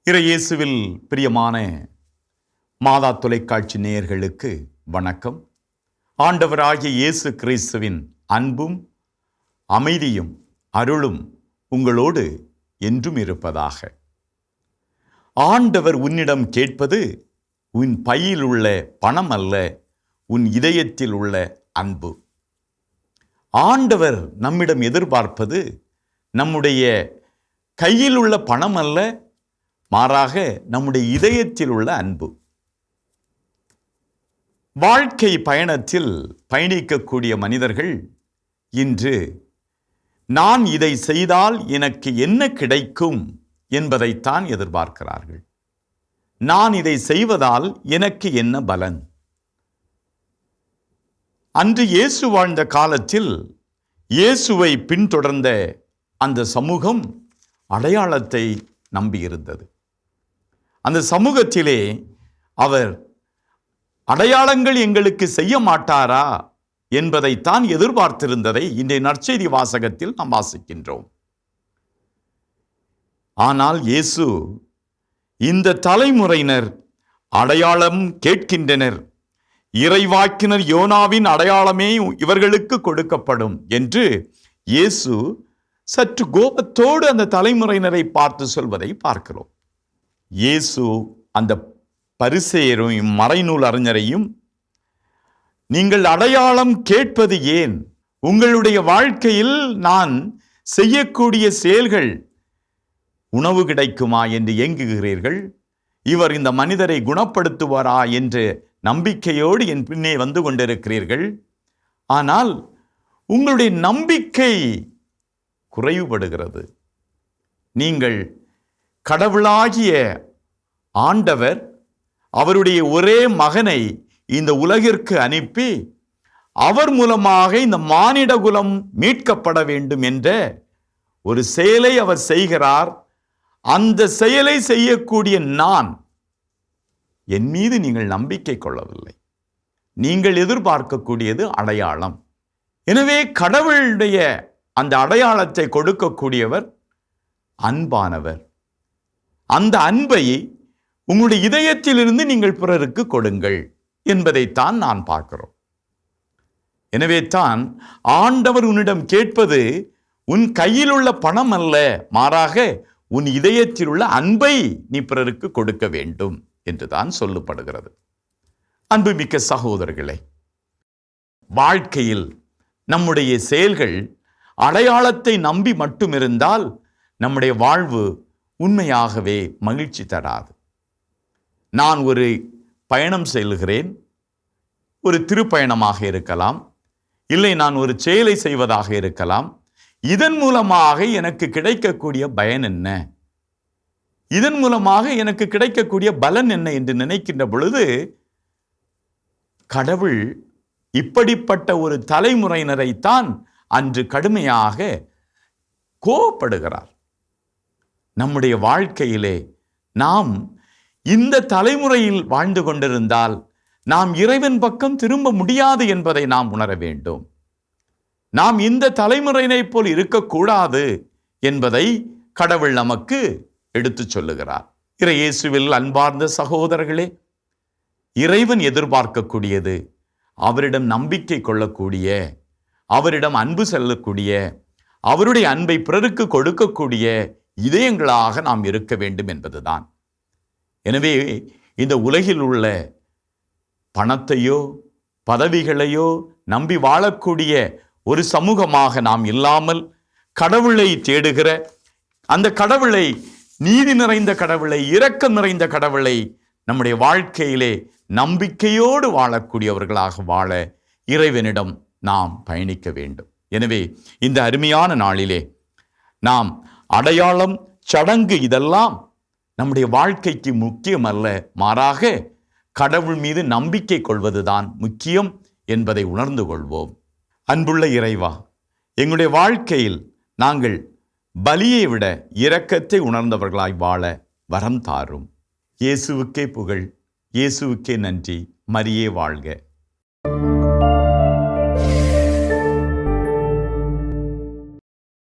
இறையேசுவில் பிரியமான மாதா தொலைக்காட்சி நேயர்களுக்கு வணக்கம். ஆண்டவராகிய இயேசு கிறிஸ்துவின் அன்பும் அமைதியும் அருளும் உங்களோடு என்றும் இருப்பதாக. ஆண்டவர் உன்னிடம் கேட்பது உன் பையில் உள்ள பணம் அல்ல, உன் இதயத்தில் உள்ள அன்பு. ஆண்டவர் நம்மிடம் எதிர்பார்ப்பது நம்முடைய கையில் உள்ள பணம் அல்ல, மாறாக நம்முடைய இதயத்தில் உள்ள அன்பு. வாழ்க்கை பயணத்தில் பயணிக்கக்கூடிய மனிதர்கள் இன்று நான் இதை செய்தால் எனக்கு என்ன கிடைக்கும் என்பதைத்தான் எதிர்பார்க்கிறார்கள். நான் இதை செய்வதால் எனக்கு என்ன பலன்? அன்று இயேசு வாழ்ந்த காலத்தில் இயேசுவை பின்தொடர்ந்த அந்த சமூகம் அடையாளத்தை நம்பியிருந்தது. அந்த சமூகத்திலே அவர் அடையாளங்கள் எங்களுக்கு செய்ய மாட்டாரா என்பதைத்தான் எதிர்பார்த்திருந்ததை இன்றைய நற்செய்தி வாசகத்தில் நாம் வாசிக்கின்றோம். ஆனால் இயேசு இந்த தலைமுறையினர் அடையாளம் கேட்கின்றனர், இறைவாக்கினர் யோனாவின் அடையாளமே இவர்களுக்கு கொடுக்கப்படும் என்று இயேசு சற்று கோபத்தோடு அந்த தலைமுறையினரை பார்த்து சொல்வதை பார்க்கிறோம். இயேசு அந்த பரிசேயரையும் மறைநூல் அறிஞரையும், நீங்கள் அடையாளம் கேட்பது ஏன்? உங்களுடைய வாழ்க்கையில் நான் செய்யக்கூடிய செயல்கள் உணவு கிடைக்குமா என்று ஏங்குகிறீர்கள். இவர் இந்த மனிதரை குணப்படுத்துவாரா என்று நம்பிக்கையோடு என் பின்னே வந்து கொண்டிருக்கிறீர்கள். ஆனால் உங்களுடைய நம்பிக்கை குறைவுபடுகிறது. நீங்கள் கடவுளாகிய ஆண்டவர் அவருடைய ஒரே மகனை இந்த உலகிற்கு அனுப்பி அவர் மூலமாக இந்த மானிட குலம் மீட்கப்பட வேண்டும் என்ற ஒரு செயலை அவர் செய்கிறார். அந்த செயலை செய்யக்கூடிய நான், என் மீது நீங்கள் நம்பிக்கை கொள்ளவில்லை. நீங்கள் எதிர்பார்க்கக்கூடியது அடையாளம். எனவே கடவுளுடைய அந்த அடையாளத்தை கொடுக்கக்கூடியவர் அன்பானவர். அந்த அன்பை உங்களுடைய இதயத்திலிருந்து நீங்கள் பிறருக்கு கொடுங்கள் என்பதைத்தான் நான் பார்க்கிறோம். எனவே தான் ஆண்டவர் உன்னிடம் கேட்பது உன் கையில் உள்ள பணம் அல்ல, மாறாக உன் இதயத்தில் உள்ள அன்பை நீ பிறருக்கு கொடுக்க வேண்டும் என்றுதான் சொல்லப்படுகிறது. அன்புமிக்க சகோதரர்களே, வாழ்க்கையில் நம்முடைய செயல்கள் அடையாளத்தை நம்பி மட்டும் இருந்தால் நம்முடைய வாழ்வு உண்மையாகவே மகிழ்ச்சி தராது. நான் ஒரு பயணம் செல்கிறேன், ஒரு திருப்பயணமாக இருக்கலாம், இல்லை நான் ஒரு செயலை செய்வதாக இருக்கலாம். இதன் மூலமாக எனக்கு கிடைக்கக்கூடிய பயன் என்ன, இதன் மூலமாக எனக்கு கிடைக்கக்கூடிய பலன் என்ன என்று நினைக்கின்ற பொழுது கடவுள் இப்படிப்பட்ட ஒரு தலைமுறையினரைத்தான் அன்று கடுமையாக கோபப்படுகிறார். நம்முடைய வாழ்க்கையிலே நாம் இந்த தலைமுறையில் வாழ்ந்து கொண்டிருந்தால் நாம் இறைவன் பக்கம் திரும்ப முடியாது என்பதை நாம் உணர வேண்டும். நாம் இந்த தலைமுறையினைப் போல் இருக்கக்கூடாது என்பதை கடவுள் நமக்கு எடுத்து சொல்லுகிறார். இறையேசுவில் அன்பார்ந்த சகோதரர்களே, இறைவன் எதிர்பார்க்கக்கூடியது அவரிடம் நம்பிக்கை கொள்ளக்கூடிய, அவரிடம் அன்பு செல்லக்கூடிய, அவருடைய அன்பை பிறருக்கு கொடுக்கக்கூடிய இதயங்களாக நாம் இருக்க வேண்டும் என்பதுதான். எனவே இந்த உலகில் உள்ள பணத்தையோ பதவிகளையோ நம்பி வாழக்கூடிய ஒரு சமூகமாக நாம் இல்லாமல் கடவுளை தேடுகிற, அந்த கடவுளை, நீதி நிறைந்த கடவுளை, இரக்கம் நிறைந்த கடவுளை நம்முடைய வாழ்க்கையிலே நம்பிக்கையோடு வாழக்கூடியவர்களாக வாழ இறைவனிடம் நாம் பயணிக்க வேண்டும். எனவே இந்த அருமையான நாளிலே நாம் அடையாளம், சடங்கு இதெல்லாம் நம்முடைய வாழ்க்கைக்கு முக்கியம் அல்ல, மாறாக கடவுள் மீது நம்பிக்கை கொள்வதுதான் முக்கியம் என்பதை உணர்ந்து கொள்வோம். அன்புள்ள இறைவா, எங்களுடைய வாழ்க்கையில் நாங்கள் பலியை விட இரக்கத்தை உணர்ந்தவர்களாய் வாழ வரம் தாரும். இயேசுவுக்கே புகழ், இயேசுவுக்கே நன்றி. மரியே வாழ்க.